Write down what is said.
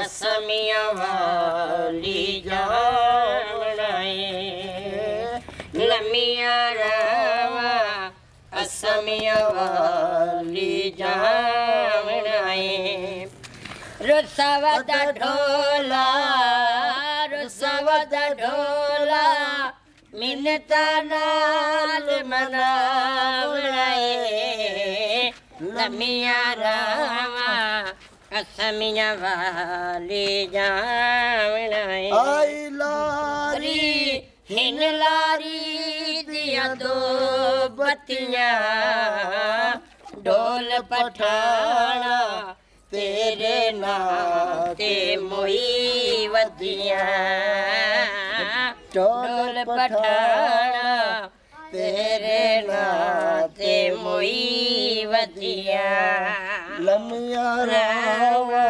असमिया वाली जावड़ाए लमिया रावा असमिया वाली जावड़ाए रुसवद ढोला मिन्नता नाल मनावड़ाए लमिया रावा असमिया वाली जावड़ाए आई लारी हिन लारी दिया दो बत्तियां ढोल पठाना तेरे नाते मोई वदियां ढोल पठाना तेरे नाते मोई वदियां लमिया रावा